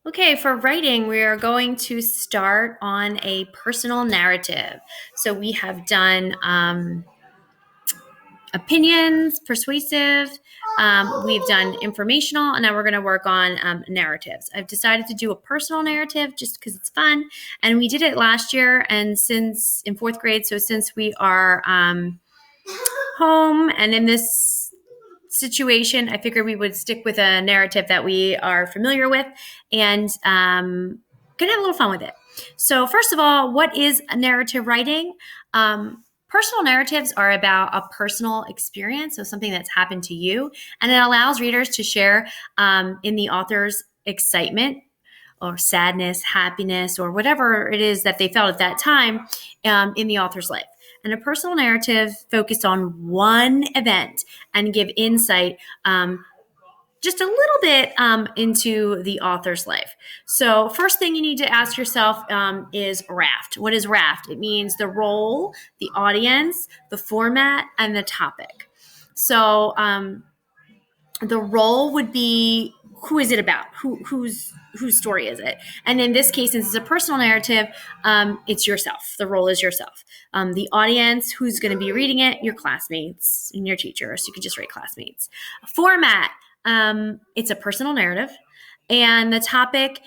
Okay, for writing, we are going to start on a personal narrative. So we have done opinions, persuasive, we've done informational, and now we're going to work on narratives. I've decided to do a personal narrative just because it's fun, and we did it last year, and since in fourth grade, so since we are home and in this situation, I figured we would stick with a narrative that we are familiar with and gonna have a little fun with it. So, first of all, what is narrative writing? Personal narratives are about a personal experience, so something that's happened to you, and it allows readers to share in the author's excitement or sadness, happiness, or whatever it is that they felt at that time in the author's life. And a personal narrative focused on one event and give insight just a little bit into the author's life. So, first thing you need to ask yourself is raft. What is raft? It means the role, the audience, the format, and the topic. So, the role would be who is it about? Whose story is it? And in this case, since it's a personal narrative, it's yourself. The role is yourself. The audience, who's going to be reading it, your classmates and your teacher. So you could just write classmates. Format, it's a personal narrative. And the topic,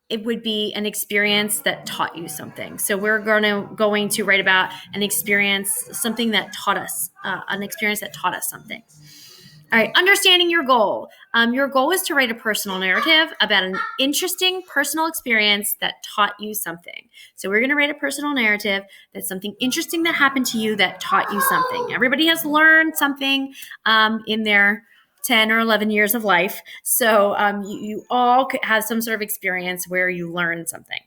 it would be an experience that taught you something. So we're going to write about an experience, something that taught us, an experience that taught us something. All right, understanding your goal. Your goal is to write a personal narrative about an interesting personal experience that taught you something. So we're going to write a personal narrative that's something interesting that happened to you that taught you something. Everybody has learned something in their 10 or 11 years of life. So you all have some sort of experience where you learned something.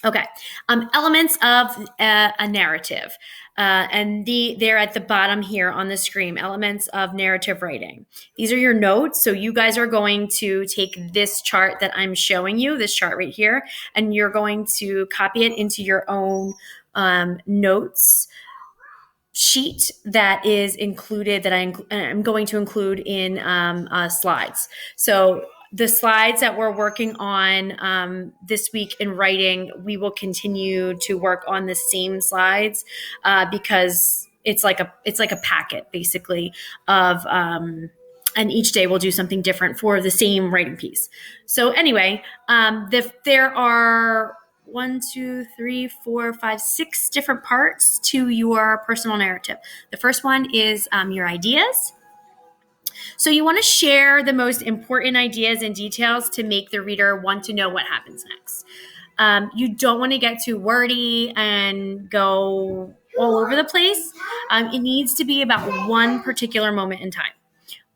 Okay, elements of a narrative, and they're at the bottom here on the screen. Elements of narrative writing. These are your notes. So you guys are going to take this chart that I'm showing you, this chart right here, and you're going to copy it into your own notes sheet that is included that I'm going to include in slides. So the slides that we're working on this week in writing, we will continue to work on the same slides because it's like a packet basically of and each day we'll do something different for the same writing piece. So anyway, there are 6 different parts to your personal narrative. The first one is your ideas. So you want to share the most important ideas and details to make the reader want to know what happens next. You don't want to get too wordy and go all over the place. It needs to be about one particular moment in time.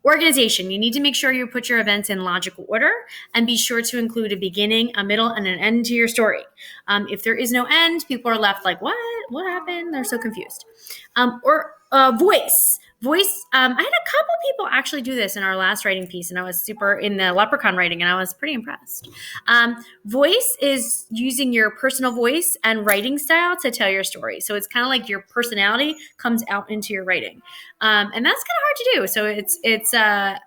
Organization. You need to make sure you put your events in logical order and be sure to include a beginning, a middle, and an end to your story. If there is no end, people are left like, what? What happened? They're so confused. Voice. Voice. I had a couple people actually do this in our last writing piece, and I was super in the leprechaun writing, and I was pretty impressed. Voice is using your personal voice and writing style to tell your story. So it's kind of like your personality comes out into your writing. And that's kind of hard to do. So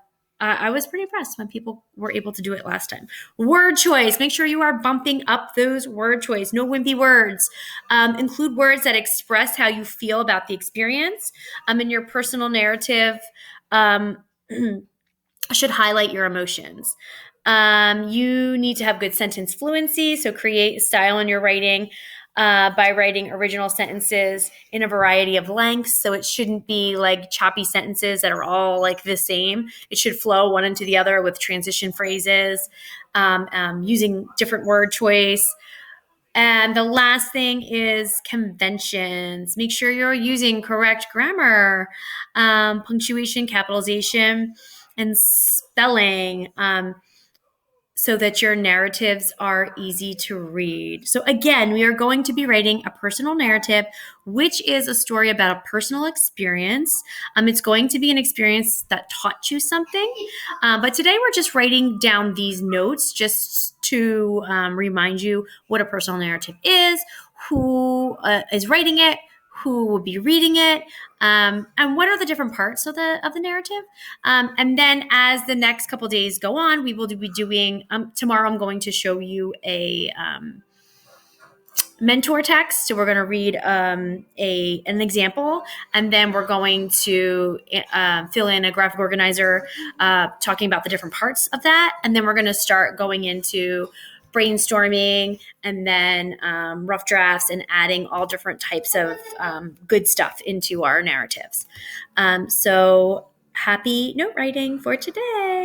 I was pretty impressed when people were able to do it last time. Word choice. Make sure you are bumping up those word choice. No wimpy words. Include words that express how you feel about the experience. In your personal narrative, should highlight your emotions. You need to have good sentence fluency. So create style in your writing by writing original sentences in a variety of lengths. So it shouldn't be like choppy sentences that are all like the same. It should flow one into the other with transition phrases, using different word choice. And the last thing is conventions. Make sure you're using correct grammar, punctuation, capitalization, and spelling. So that your narratives are easy to read. So again, we are going to be writing a personal narrative, which is a story about a personal experience. It's going to be an experience that taught you something. But today we're just writing down these notes just to remind you what a personal narrative is, who is writing it, who will be reading it, and what are the different parts of the narrative. And then as the next couple days go on, we will be doing, tomorrow I'm going to show you a mentor text. So we're going to read an example, and then we're going to fill in a graphic organizer talking about the different parts of that. And then we're going to start going into brainstorming and then rough drafts and adding all different types of good stuff into our narratives. So happy note writing for today.